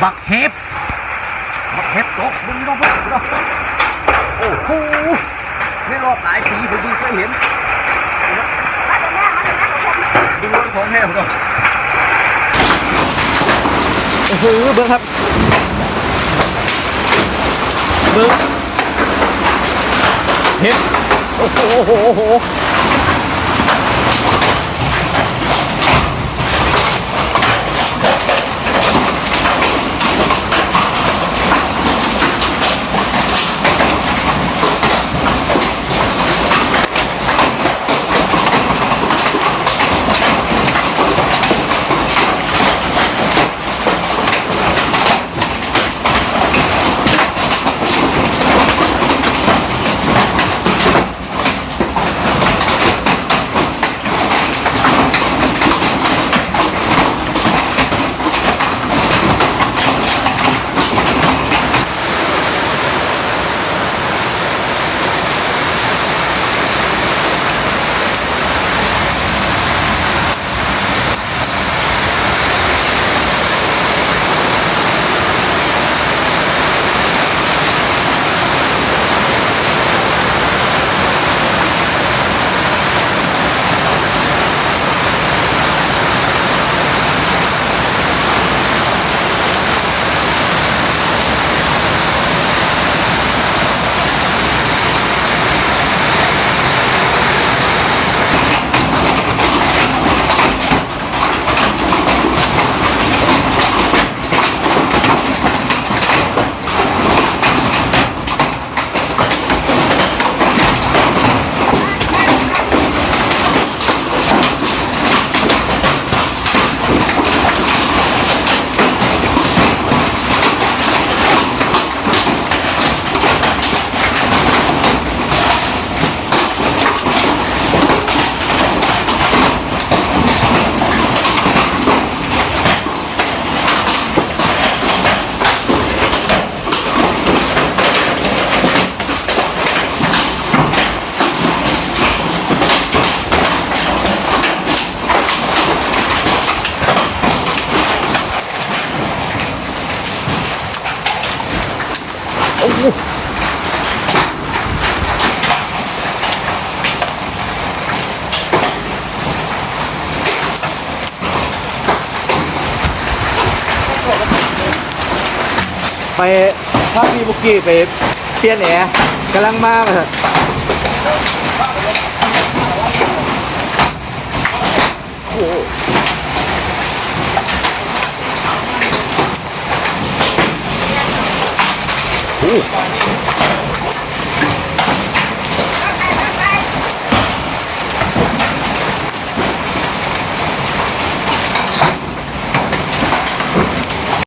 บักเห็บตกมึงน้องพึ่งเนาะโอ้โหนี่รอบหลายปีผมเคยเห็นดูรถของแท้ผมเนาะโอ้โหเบิ้งครับเบิ้งเห็บโอ้โหไปพาพี่บุกกี้ไปเปลี่ยนแอร์กำลังมาเถอะโอ้โห